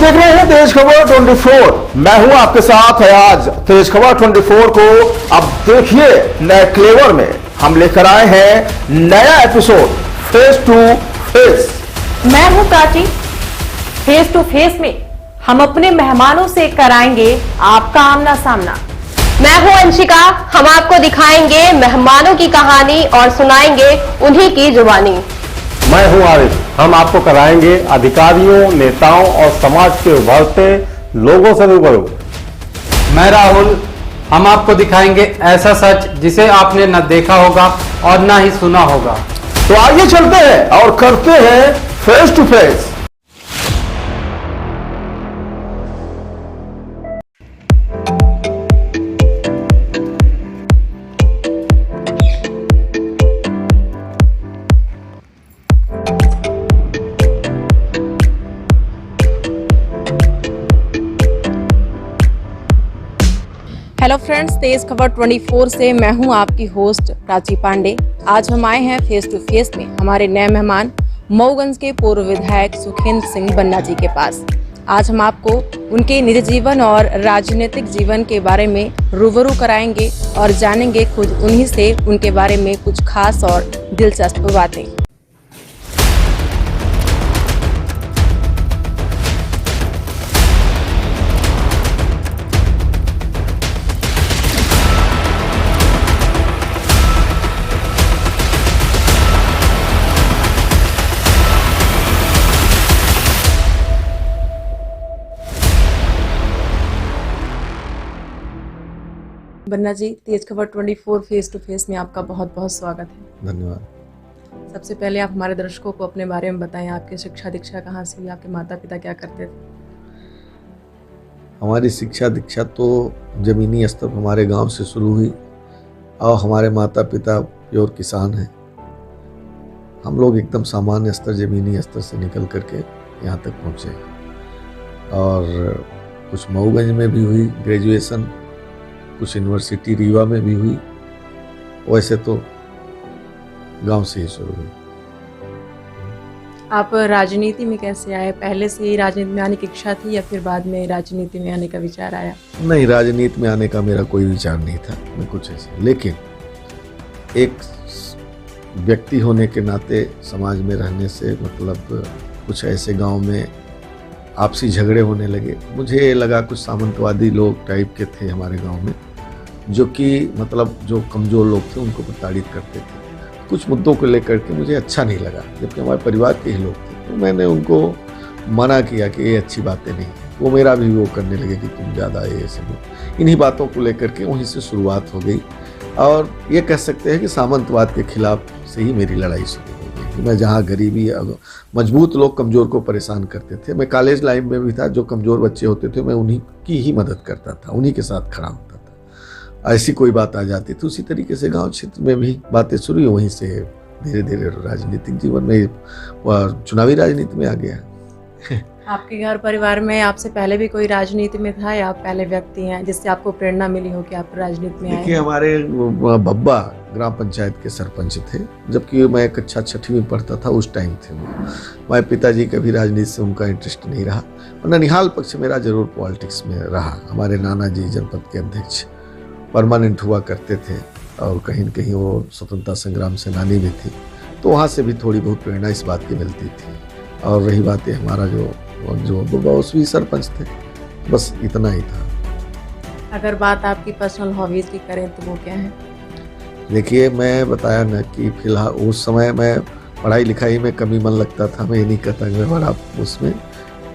देख रहे हैं तेज खबर 24। मैं हूं आपके साथ आज तेज खबर 24 को। अब देखिए नए क्लेवर में हम लेकर आए हैं नया एपिसोड फेस टू फेस। मैं हूं प्राची। फेस टू फेस में हम अपने मेहमानों से कराएंगे आपका आमना सामना। मैं हूं अंशिका। हम आपको दिखाएंगे मेहमानों की कहानी और सुनाएंगे उन्हीं की जुबानी। मैं हूं आरिफ। हम आपको कराएंगे अधिकारियों, नेताओं और समाज के उभरते लोगों से रूबरू। मैं राहुल। हम आपको दिखाएंगे ऐसा सच जिसे आपने न देखा होगा और न ही सुना होगा। तो आइए चलते हैं और करते हैं face to face. Hello friends, तेज खबर 24 से मैं हूं आपकी होस्ट प्राची पांडे। आज हम आए हैं फेस टू फेस में हमारे नए मेहमान मऊगंज के पूर्व विधायक सुखेंद्र सिंह बन्ना जी के पास। आज हम आपको उनके निजी जीवन और राजनीतिक जीवन के बारे में रूबरू कराएंगे और जानेंगे खुद उन्हीं से उनके बारे में कुछ खास और दिलचस्प बातें। बन्ना जी, तेज खबर 24 फेस टू फेस में आपका बहुत बहुत स्वागत है। धन्यवाद। सबसे पहले आप हमारे दर्शकों को अपने बारे में बताएं। आपकी शिक्षा दीक्षा कहाँ से हुई? आपके माता पिता क्या करते थे? हमारी शिक्षा दीक्षा तो ज़मीनी स्तर पर हमारे गांव से शुरू हुई और हमारे माता पिता प्योर किसान हैं। हम लोग एकदम सामान्य स्तर, ज़मीनी स्तर से निकल करके यहाँ तक पहुँचे और कुछ मऊगंज में भी हुई ग्रेजुएशन, कुछ यूनिवर्सिटी रीवा में भी हुई। वैसे तो गांव से ही शुरू हुई। आप राजनीति में कैसे आए? पहले से ही राजनीति में आने की इच्छा थी या फिर बाद में राजनीति में आने का विचार आया? नहीं, राजनीति में आने का मेरा कोई विचार नहीं था। मैं कुछ ऐसे, लेकिन एक व्यक्ति होने के नाते समाज में रहने से मतलब कुछ ऐसे गांव में आपसी झगड़े होने लगे। मुझे लगा कुछ सामंतवादी लोग टाइप के थे हमारे गांव में, जो कि मतलब जो कमज़ोर लोग थे उनको प्रताड़ित करते थे। कुछ मुद्दों को लेकर के मुझे अच्छा नहीं लगा, जबकि हमारे परिवार के ही लोग थे। तो मैंने उनको मना किया कि ये अच्छी बातें नहीं। वो मेरा भी वो करने लगे कि तुम ज़्यादा ये सब। इन्हीं बातों को लेकर के वहीं से शुरुआत हो गई और ये कह सकते हैं कि सामंतवाद के खिलाफ से ही मेरी लड़ाई शुरू हो गई। मैं जहाँ गरीबी, मजबूत लोग कमज़ोर को परेशान करते थे, मैं कॉलेज लाइफ में भी था, जो कमज़ोर बच्चे होते थे मैं उन्हीं की ही मदद करता था, उन्हीं के साथ खड़ा होता था। ऐसी कोई बात आ जाती थी, उसी तरीके से गांव क्षेत्र में भी बातें शुरू हुई। वहीं से धीरे धीरे राजनीतिक जीवन में, चुनावी राजनीति में आ गया। आपके घर परिवार में आपसे पहले भी कोई राजनीति में था या आप पहले व्यक्ति हैं जिससे आपको प्रेरणा मिली हो कि आप राजनीति में आए? देखिए, हमारे बब्बा ग्राम पंचायत के सरपंच थे, जबकि मैं कक्षा 6वीं में पढ़ता था, उस टाइम थे वो। हमारे पिताजी का भी राजनीति से उनका इंटरेस्ट नहीं रहा और ननिहाल पक्ष मेरा जरूर पॉलिटिक्स में रहा। हमारे नाना जी जनपद के अध्यक्ष परमानेंट हुआ करते थे और कहीं न कहीं वो स्वतंत्रता संग्राम सेनानी भी थी, तो वहाँ से भी थोड़ी बहुत प्रेरणा इस बात की मिलती थी। और रही बात है हमारा जो बब्बा, उस भी सरपंच थे, बस इतना ही था। अगर बात आपकी पर्सनल हॉबीज की करें तो वो क्या है? देखिए, मैं बताया ना कि फिलहाल उस समय मैं पढ़ाई लिखाई में कमी मन लगता था। मैं ये नहीं कहता कि मैं बड़ा उसमें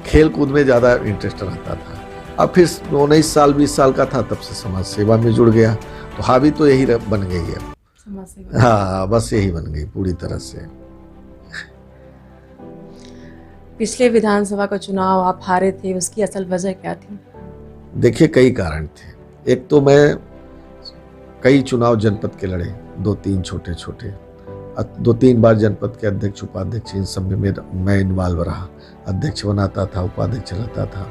खेल कूद में ज़्यादा इंटरेस्ट रहता था। अब फिर 19 साल 20 साल का था, तब से समाज सेवा में जुड़ गया, तो हॉबी तो यही बन गई है। समाज सेवा। हाँ, बस यही बन गई पूरी तरह से। पिछले विधानसभा का चुनाव आप हारे थे, उसकी असल वजह क्या थी? देखिए, कई कारण थे। एक तो मैं कई चुनाव जनपद के लड़े, 2-3 छोटे, 2-3 बार जनपद के अध्यक्ष, उपाध्यक्ष, इन सब में मैं इन्वॉल्व रहा। अध्यक्ष बनाता था, उपाध्यक्ष रहता था।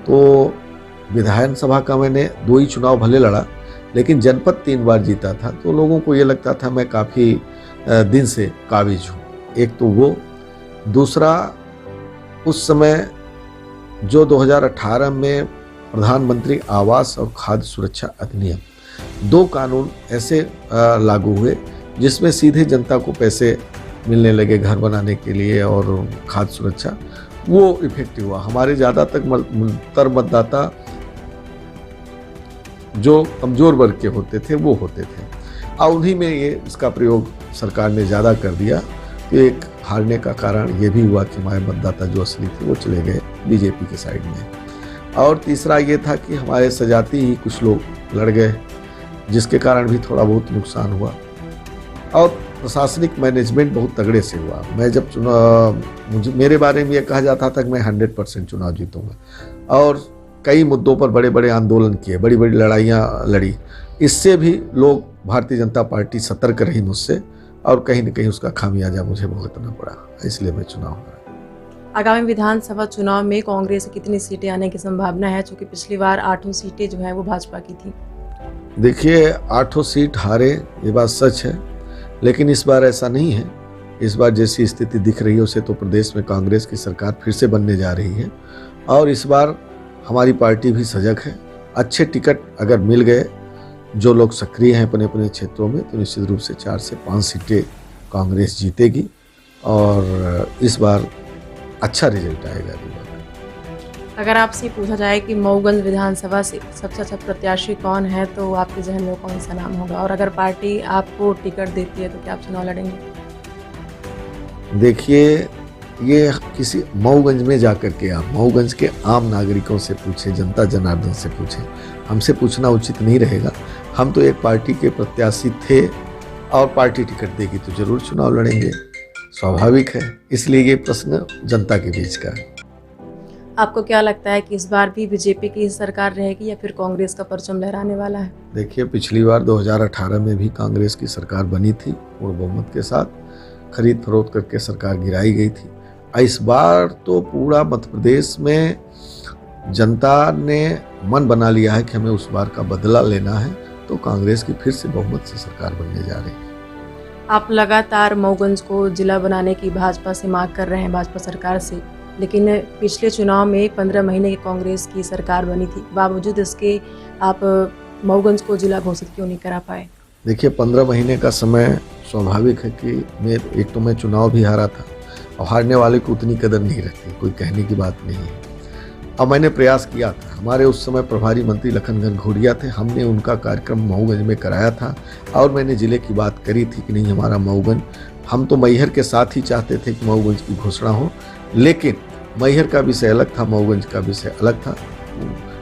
तो विधानसभा का मैंने 2 ही चुनाव भले लड़ा, लेकिन जनपद 3 बार जीता था। तो लोगों को ये लगता था मैं काफ़ी दिन से काबिज हूँ। एक तो वो, दूसरा उस समय जो 2018 में प्रधानमंत्री आवास और खाद्य सुरक्षा अधिनियम, 2 कानून ऐसे लागू हुए जिसमें सीधे जनता को पैसे मिलने लगे घर बनाने के लिए और खाद्य सुरक्षा, वो इफेक्टिव हुआ। हमारे ज़्यादातर मतदाता जो कमज़ोर वर्ग के होते थे वो होते थे, और उन्हीं में ये इसका प्रयोग सरकार ने ज़्यादा कर दिया। तो एक हारने का कारण ये भी हुआ कि हमारे मतदाता जो असली थे वो चले गए बीजेपी के साइड में। और तीसरा ये था कि हमारे सजाती ही कुछ लोग लड़ गए, जिसके कारण भी थोड़ा बहुत नुकसान हुआ। और प्रशासनिक मैनेजमेंट बहुत तगड़े से हुआ। मैं जब मेरे बारे में ये कहा जाता था कि मैं 100% चुनाव जीतूंगा, और कई मुद्दों पर बड़े बड़े आंदोलन किए, बड़ी बड़ी लड़ाइयाँ लड़ी। इससे भी लोग, भारतीय जनता पार्टी सतर्क रही मुझसे, और कहीं न कहीं उसका खामियाजा मुझे भुगतना पड़ा, इसलिए मैं चुनाव हारा। आगामी विधानसभा चुनाव में कांग्रेस से कितनी सीटें आने की संभावना है, चूंकि पिछली बार 8 सीटें जो है वो भाजपा की थी? देखिए, 8 सीट हारे ये बात सच है, लेकिन इस बार ऐसा नहीं है। इस बार जैसी स्थिति दिख रही है उसे तो प्रदेश में कांग्रेस की सरकार फिर से बनने जा रही है, और इस बार हमारी पार्टी भी सजग है। अच्छे टिकट अगर मिल गए, जो लोग सक्रिय हैं अपने अपने क्षेत्रों में, तो निश्चित रूप से 4 से 5 सीटें कांग्रेस जीतेगी, और इस बार अच्छा रिजल्ट आएगा। अगर आपसे पूछा जाए कि मऊगंज विधानसभा से सबसे अच्छा प्रत्याशी कौन है, तो आपके जहन में कौन सा नाम होगा? और अगर पार्टी आपको टिकट देती है तो क्या आप चुनाव लड़ेंगे? देखिए, ये किसी मऊगंज में जाकर के आप मऊगंज के आम नागरिकों से पूछें, जनता जनार्दन से पूछें, हमसे पूछना उचित नहीं रहेगा। हम तो एक पार्टी के प्रत्याशी थे, और पार्टी टिकट देगी तो जरूर चुनाव लड़ेंगे, स्वाभाविक है। इसलिए ये प्रश्न जनता के बीच का है। आपको क्या लगता है कि इस बार भी बीजेपी की सरकार रहेगी या फिर कांग्रेस का परचम लहराने वाला है? देखिए, पिछली बार 2018 में भी कांग्रेस की सरकार बनी थी, पूर्ण बहुमत के साथ खरीद फरोख्त करके सरकार गिराई गई थी। इस बार तो पूरा मध्य प्रदेश में जनता ने मन बना लिया है कि हमें उस बार का बदला लेना है, तो कांग्रेस की फिर से बहुमत से सरकार बनने जा रही है। आप लगातार मऊगंज को जिला बनाने की भाजपा से मांग कर रहे हैं, भाजपा सरकार से, लेकिन पिछले चुनाव में 15 महीने की कांग्रेस की सरकार बनी थी, बावजूद इसके आप मऊगंज को जिला घोषित क्यों नहीं करा पाए? देखिए, 15 महीने का समय स्वाभाविक है कि एक तो मैं चुनाव भी हारा था, और हारने वाले को उतनी कदर नहीं रहती, कोई कहने की बात नहीं है। अब मैंने प्रयास किया था, हमारे उस समय प्रभारी मंत्री लखन घनघोरिया थे, हमने उनका कार्यक्रम मऊगंज में कराया था, और मैंने जिले की बात करी थी कि नहीं, हमारा मऊगंज, हम तो मैहर के साथ ही चाहते थे कि मऊगंज की घोषणा हो, लेकिन मैहर का विषय अलग था, मऊगंज का विषय अलग था।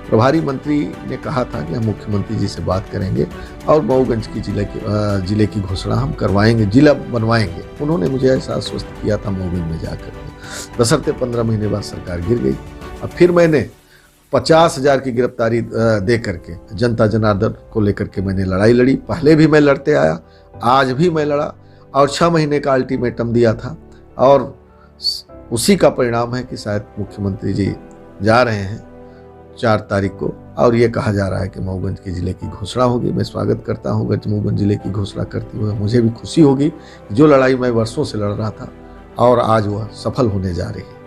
प्रभारी मंत्री ने कहा था कि हम मुख्यमंत्री जी से बात करेंगे और मऊगंज की जिले की घोषणा हम करवाएंगे, जिला बनवाएंगे। उन्होंने मुझे ऐसा आश्वस्त किया था मऊगंज में जाकर। बशर्ते 15 महीने बाद सरकार गिर गई। अब फिर मैंने 50,000 की गिरफ्तारी दे करके जनता जनार्दन को लेकर के मैंने लड़ाई लड़ी। पहले भी मैं लड़ते आया, आज भी मैं लड़ा, और 6 महीने का अल्टीमेटम दिया था, और उसी का परिणाम है कि शायद मुख्यमंत्री जी जा रहे हैं 4 तारीख को, और ये कहा जा रहा है कि मऊगंज के जिले की घोषणा होगी। मैं स्वागत करता हूँ अगर मऊगंज जिले की घोषणा करती हुए, मुझे भी खुशी होगी। जो लड़ाई मैं वर्षों से लड़ रहा था और आज वह सफल होने जा रही है।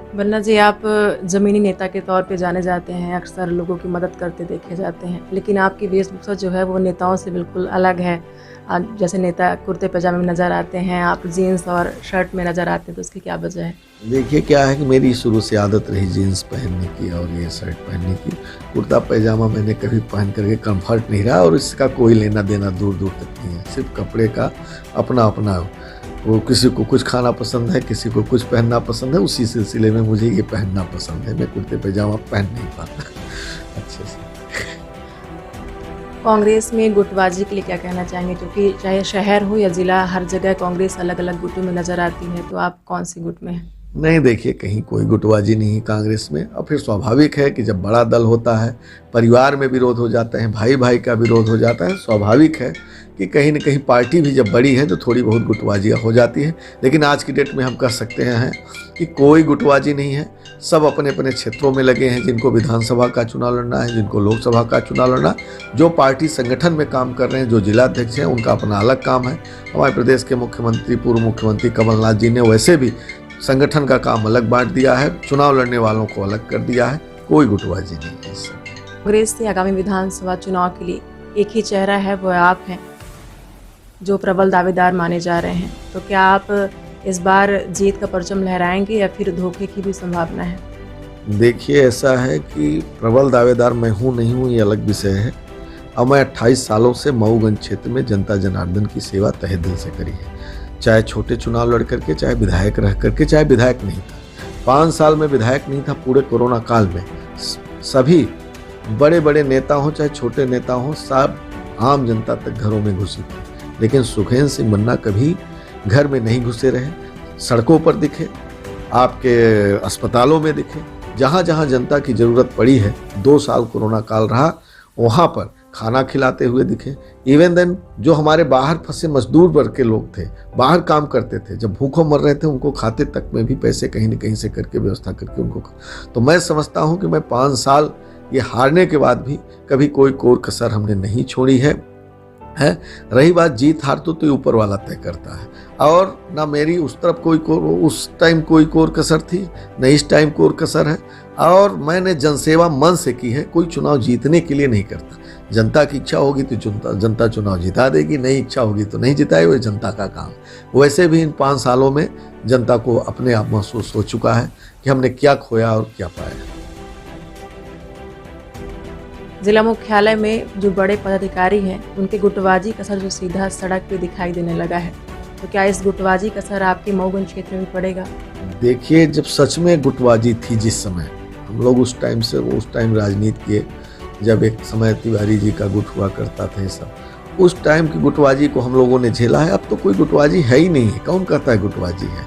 बन्ना जी, आप ज़मीनी नेता के तौर पे जाने जाते हैं, अक्सर लोगों की मदद करते देखे जाते हैं, लेकिन आपकी वेशभूषा जो है वो नेताओं से बिल्कुल अलग है। जैसे नेता कुर्ते पजामे में नज़र आते हैं, आप जीन्स और शर्ट में नज़र आते हैं, तो उसकी क्या वजह है? देखिए, क्या है कि मेरी शुरू से आदत रही जीन्स पहनने की और ये शर्ट पहनने की। कुर्ता पैजामा मैंने कभी पहन करके कंफर्ट नहीं रहा, और इसका कोई लेना देना दूर दूर तक नहीं है। सिर्फ कपड़े का अपना अपना, वो किसी को कुछ खाना पसंद है, किसी को कुछ पहनना पसंद है, उसी सिलसिले में मुझे ये पहनना पसंद है। मैं कुर्ते पैजामा पहन नहीं पाता अच्छे से। कांग्रेस में गुटबाजी के लिए क्या कहना चाहेंगे? क्योंकि चाहे शहर हो या ज़िला, हर जगह कांग्रेस अलग अलग गुटों में नज़र आती है, तो आप कौन सी गुट में हैं? नहीं, देखिए, कहीं कोई गुटबाजी नहीं है कांग्रेस में। और फिर स्वाभाविक है कि जब बड़ा दल होता है, परिवार में विरोध हो जाता है, भाई भाई का विरोध हो जाता है। स्वाभाविक है कि कहीं न कहीं पार्टी भी जब बड़ी है तो थोड़ी बहुत गुटबाजियाँ हो जाती है। लेकिन आज की डेट में हम कह सकते हैं कि कोई गुटबाजी नहीं है। सब अपने अपने क्षेत्रों में लगे हैं, जिनको विधानसभा का चुनाव लड़ना है, जिनको लोकसभा का चुनाव लड़ना। जो पार्टी संगठन में काम कर रहे हैं, जो जिलाध्यक्ष हैं, उनका अपना अलग काम है। हमारे प्रदेश के मुख्यमंत्री, पूर्व मुख्यमंत्री कमलनाथ जी ने वैसे भी संगठन का काम अलग बांट दिया है, चुनाव लड़ने वालों को अलग कर दिया है, कोई गुटबाजी नहीं है इससे। कांग्रेस से आगामी विधानसभा चुनाव के लिए एक ही चेहरा है, वो आप हैं जो प्रबल दावेदार माने जा रहे हैं। तो क्या आप इस बार जीत का परचम लहराएंगे या फिर धोखे की भी संभावना है? देखिए, ऐसा है कि प्रबल दावेदार मैं हूँ नहीं हूँ ये अलग विषय है। अब मैं 28 सालों से मऊगंज क्षेत्र में जनता जनार्दन की सेवा तहे दिल से करी है, चाहे छोटे चुनाव लड़ करके, चाहे विधायक रह करके, चाहे विधायक नहीं था। 5 साल में विधायक नहीं था पूरे कोरोना काल में। सभी बड़े बड़े नेता हों चाहे छोटे नेता हों, सब आम जनता तक घरों में घुसी थी, लेकिन सुखेंद्र सिंह बन्ना कभी घर में नहीं घुसे रहे। सड़कों पर दिखे, आपके अस्पतालों में दिखे, जहाँ जहाँ जनता की ज़रूरत पड़ी है। 2 साल कोरोना काल रहा, वहाँ पर खाना खिलाते हुए दिखे। इवन देन जो हमारे बाहर फंसे मजदूर वर्ग के लोग थे, बाहर काम करते थे, जब भूखों मर रहे थे, उनको खाते तक में भी पैसे कहीं न कहीं से करके व्यवस्था करके उनको। तो मैं समझता हूँ कि मैं 5 साल ये हारने के बाद भी कभी कोई कोर कसर हमने नहीं छोड़ी है। रही बात जीत हार तो ये ऊपर वाला तय करता है, और ना मेरी उस तरफ उस टाइम कोई कोर कसर थी, न इस टाइम कोर कसर है। और मैंने जनसेवा मन से की है, कोई चुनाव जीतने के लिए नहीं करता। जनता की इच्छा होगी तो जनता चुनाव जिता देगी, नहीं इच्छा होगी तो नहीं जिताए, वो जनता का काम। वैसे भी इन 5 सालों में जनता को अपने आप महसूस हो चुका है कि हमने क्या खोया और क्या पाया। जिला मुख्यालय में जो बड़े पदाधिकारी हैं, उनके गुटबाजी का असर जो सीधा सड़क पे दिखाई देने लगा है, तो क्या इस गुटबाजी का असर आपके मऊगंज क्षेत्र में पड़ेगा? देखिए, जब सच में गुटबाजी थी, जिस समय हम लोग उस टाइम राजनीति किए, जब एक समय तिवारी जी का गुट हुआ करता था, ये सब उस टाइम की गुटबाजी को हम लोगों ने झेला है। अब तो कोई गुटबाजी है ही नहीं है। कौन कहता है गुटबाजी है?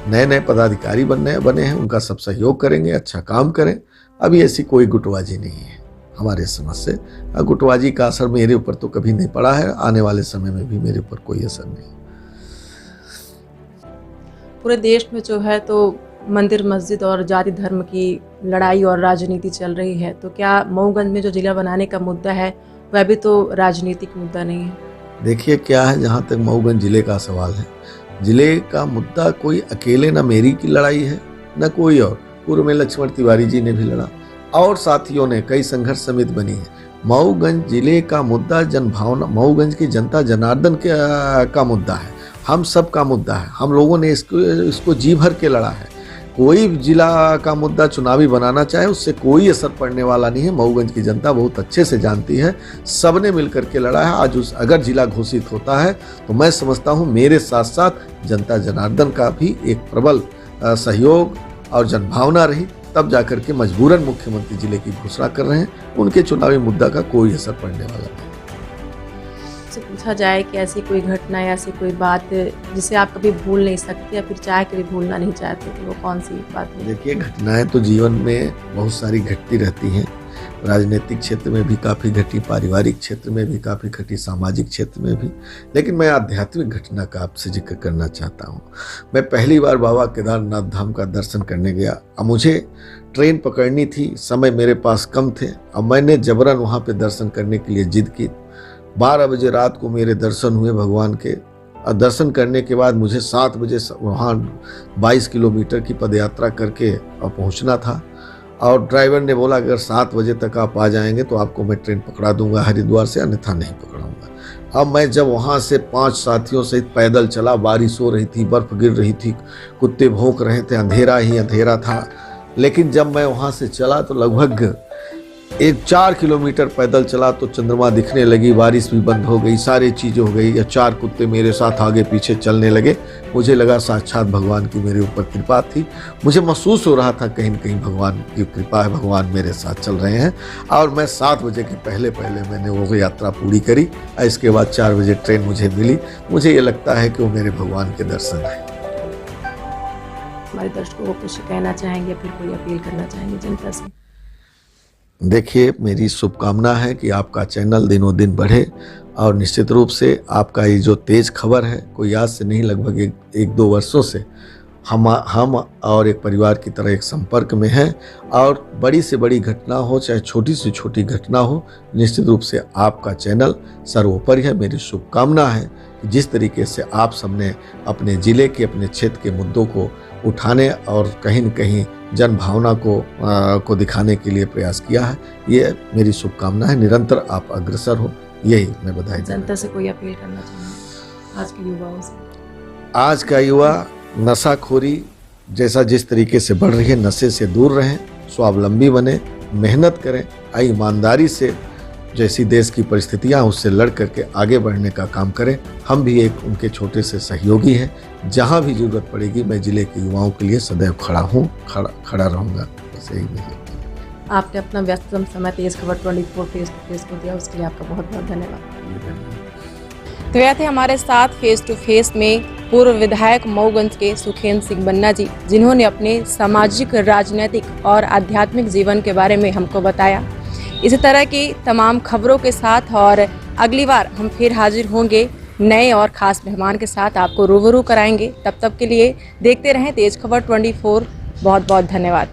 नए नए पदाधिकारी बने हैं, उनका सब सहयोग करेंगे, अच्छा काम करें। अभी ऐसी कोई गुटबाजी नहीं है हमारे समझ से। गुटबाजी का असर मेरे ऊपर तो कभी नहीं पड़ा है, आने वाले समय में भी मेरे ऊपर कोई असर नहीं। पूरे देश में जो है तो मंदिर मस्जिद और जाति धर्म की लड़ाई और राजनीति चल रही है, तो क्या मऊगंज में जो जिला बनाने का मुद्दा है वह भी तो राजनीतिक मुद्दा नहीं है? देखिए, क्या है, जहाँ तक मऊगंज जिले का सवाल है, जिले का मुद्दा कोई अकेले ना मेरी की लड़ाई है न कोई और। पूर्व में लक्ष्मण तिवारी जी ने भी लड़ा और साथियों ने, कई संघर्ष समिति बनी है। मऊगंज जिले का मुद्दा जनभावना, मऊगंज की जनता जनार्दन का मुद्दा है, हम सब का मुद्दा है। हम लोगों ने इसको जी भर के लड़ा है। कोई जिला का मुद्दा चुनावी बनाना चाहे, उससे कोई असर पड़ने वाला नहीं है। मऊगंज की जनता बहुत अच्छे से जानती है, सबने मिलकर के लड़ा है। आज अगर जिला घोषित होता है तो मैं समझता हूँ मेरे साथ साथ जनता जनार्दन का भी एक प्रबल सहयोग और जनभावना रही, तब जाकर के मजबूरन मुख्यमंत्री जिले की घोषणा कर रहे हैं। उनके चुनावी मुद्दा का कोई असर पड़ने वाला नहीं। से पूछा जाए कि ऐसी कोई घटना या ऐसी कोई बात जिसे आप कभी भूल नहीं सकते या फिर चाहे कभी भूलना नहीं चाहते, तो वो कौन सी बात है? देखिए, घटनाएं तो जीवन में बहुत सारी घटती रहती हैं। राजनीतिक क्षेत्र में भी काफ़ी घटी, पारिवारिक क्षेत्र में भी काफ़ी घटी, सामाजिक क्षेत्र में भी। लेकिन मैं आध्यात्मिक घटना का आपसे जिक्र करना चाहता हूँ। मैं पहली बार बाबा केदारनाथ धाम का दर्शन करने गया। अब मुझे ट्रेन पकड़नी थी, समय मेरे पास कम थे। अब मैंने जबरन वहाँ पे दर्शन करने के लिए जिद की। 12 बजे रात को मेरे दर्शन हुए भगवान के। और दर्शन करने के बाद मुझे 7 बजे वहाँ 22 किलोमीटर की पदयात्रा करके पहुँचना था। और ड्राइवर ने बोला अगर 7 बजे तक आप आ जाएंगे तो आपको मैं ट्रेन पकड़ा दूंगा हरिद्वार से, अन्यथा नहीं पकड़ाऊंगा। अब मैं जब वहाँ से 5 साथियों सहित पैदल चला, बारिश हो रही थी, बर्फ गिर रही थी, कुत्ते भौंक रहे थे, अंधेरा ही अंधेरा था। लेकिन जब मैं वहाँ से चला तो लगभग 4 किलोमीटर पैदल चला तो चंद्रमा दिखने लगी, बारिश भी बंद हो गई, सारी चीज़ें हो गई। 4 कुत्ते मेरे साथ आगे पीछे चलने लगे। मुझे लगा साक्षात भगवान की मेरे ऊपर कृपा थी। मुझे महसूस हो रहा था कहीं न कहीं भगवान की कृपा है, भगवान मेरे साथ चल रहे हैं। और मैं 7 बजे के पहले मैंने वो यात्रा पूरी करी। इसके बाद 4 बजे ट्रेन मुझे मिली। मुझे ये लगता है कि वो मेरे भगवान के दर्शन हैं। हमारे दर्शकों को कुछ कहना चाहेंगे, फिर कोई अपील करना चाहेंगे जनता से? देखिए, मेरी शुभकामना है कि आपका चैनल दिनों दिन बढ़े और निश्चित रूप से आपका ये जो तेज़ खबर है, कोई आज से नहीं, लगभग 1-2 वर्षों से हम और एक परिवार की तरह एक संपर्क में हैं। और बड़ी से बड़ी घटना हो चाहे छोटी से छोटी घटना हो, निश्चित रूप से आपका चैनल सर्वोपरि है। मेरी शुभकामना है कि जिस तरीके से आप सबने अपने ज़िले के, अपने क्षेत्र के मुद्दों को उठाने और कहीं न कहीं जन भावना को दिखाने के लिए प्रयास किया है। ये मेरी शुभकामना है, निरंतर आप अग्रसर हो, यही मैं बधाई देता हूं। जनता से कोई अपील करना चाहेंगे आज के युवाओं से? आज का युवा नशाखोरी जैसा जिस तरीके से बढ़ रही है, नशे से दूर रहें, स्वावलंबी बने, मेहनत करें, ईमानदारी से जैसी देश की परिस्थितियां उससे लड़ करके आगे बढ़ने का काम करें। हम भी एक उनके छोटे से सहयोगी हैं। जहां भी जरूरत पड़ेगी मैं जिले के युवाओं के लिए सदैव खड़ा हूं, खड़ा रहूंगा। बस यही नहीं। आपने अपना व्यस्ततम समय तेज खबर 24 फेस टू फेस को दिया, उसके लिए आपका बहुत बहुत धन्यवाद। तो यह थे हमारे साथ फेस टू फेस में पूर्व विधायक मऊगंज के सुखेंद्र सिंह बन्ना जी, जिन्होंने अपने सामाजिक, राजनीतिक और आध्यात्मिक जीवन के बारे में हमको बताया। इसी तरह की तमाम खबरों के साथ और अगली बार हम फिर हाजिर होंगे नए और ख़ास मेहमान के साथ, आपको रूबरू कराएंगे। तब तक के लिए देखते रहें तेज खबर 24। बहुत बहुत धन्यवाद।